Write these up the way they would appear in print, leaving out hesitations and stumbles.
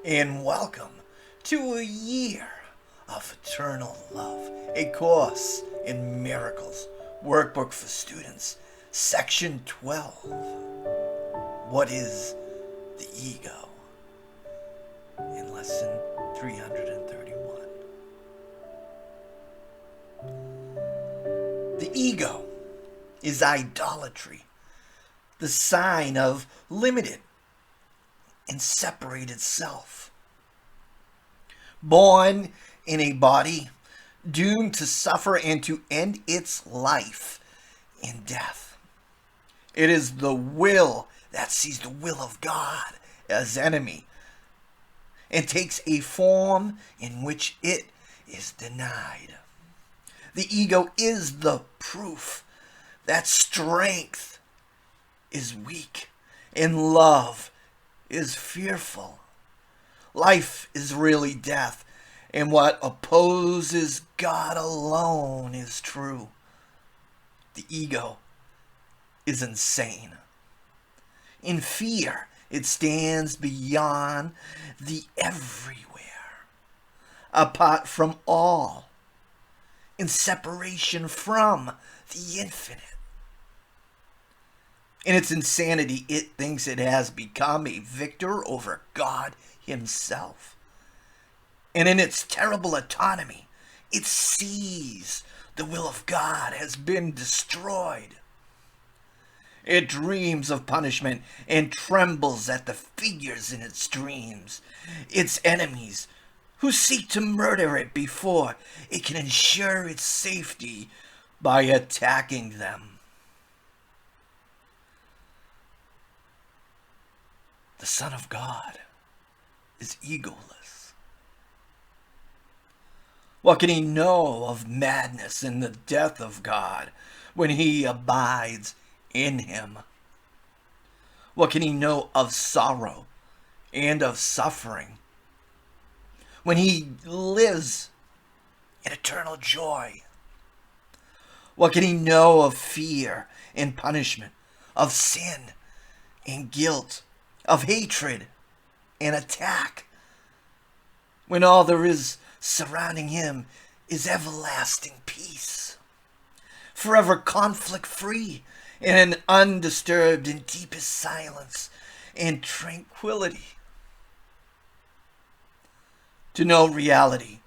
And welcome to a year of eternal love, a course in miracles, workbook for students, section 12. What is the ego? In lesson 331. The ego is idolatry, the sign of limited and separated self. Born in a body doomed to suffer and to end its life in death. It is the will that sees the will of God as enemy and takes a form in which it is denied. The ego is the proof that strength is weak and love is fearful. Life is really death, and what opposes God alone is true. The ego is insane. In fear, it stands beyond the everywhere, apart from all, in separation from the infinite. In its insanity, it thinks it has become a victor over God himself. And in its terrible autonomy, it sees the will of God has been destroyed. It dreams of punishment and trembles at the figures in its dreams, its enemies, who seek to murder it before it can ensure its safety by attacking them. The Son of God is egoless. What can he know of madness and the death of God when he abides in him? What can he know of sorrow and of suffering when he lives in eternal joy? What can he know of fear and punishment, of sin and guilt, of hatred and attack, when all there is surrounding him is everlasting peace, forever conflict-free and undisturbed in deepest silence and tranquility? To know reality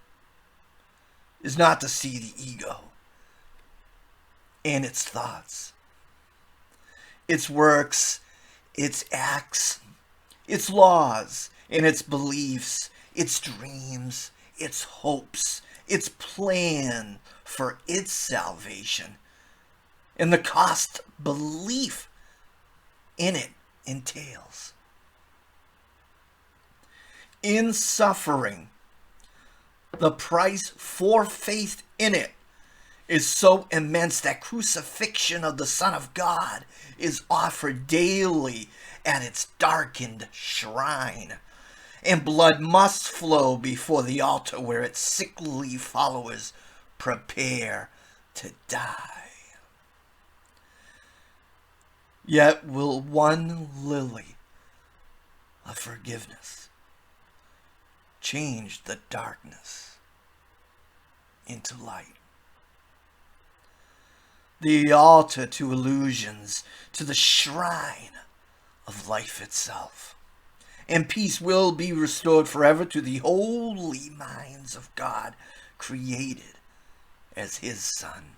is not to see the ego and its thoughts, its works, its acts, its laws, and its beliefs, its dreams, its hopes, its plan for its salvation, and the cost belief in it entails. In suffering, the price for faith in it is so immense that crucifixion of the Son of God is offered daily at its darkened shrine, and blood must flow before the altar where its sickly followers prepare to die. Yet will one lily of forgiveness change the darkness into light. The altar to illusions, to the shrine of life itself. And peace will be restored forever to the holy minds of God, created as his Son,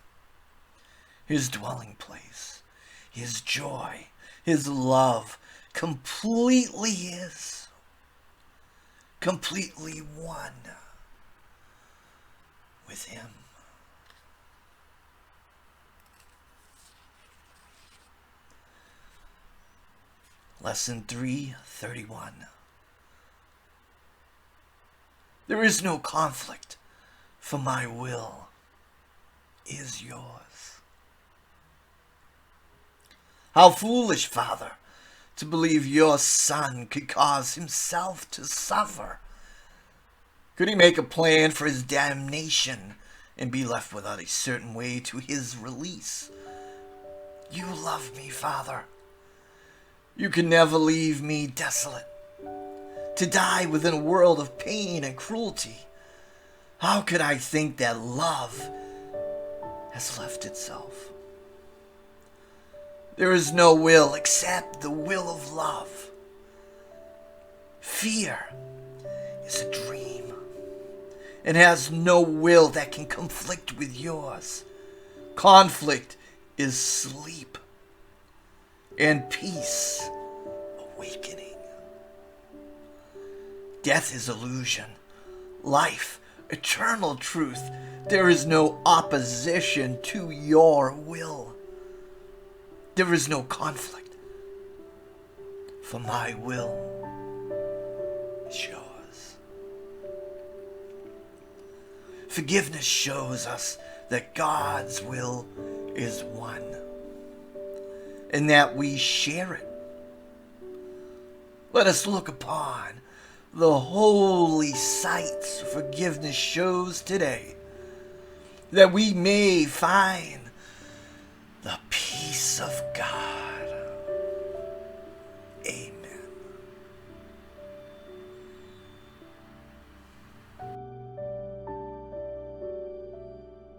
his dwelling place, his joy, his love, completely his, completely one with him. Lesson 331. There is no conflict, for my will is yours. How foolish, Father, to believe your Son could cause himself to suffer. Could he make a plan for his damnation and be left without a certain way to his release? You love me, Father. You can never leave me desolate, to die within a world of pain and cruelty. How could I think that love has left itself? There is no will except the will of love. Fear is a dream and has no will that can conflict with yours. Conflict is sleep, and peace awakening. Death is illusion, life eternal truth. There is no opposition to your will. There is no conflict, for my will is yours. Forgiveness shows us that God's will is one, and that we share it. Let us look upon the holy sights forgiveness shows today, that we may find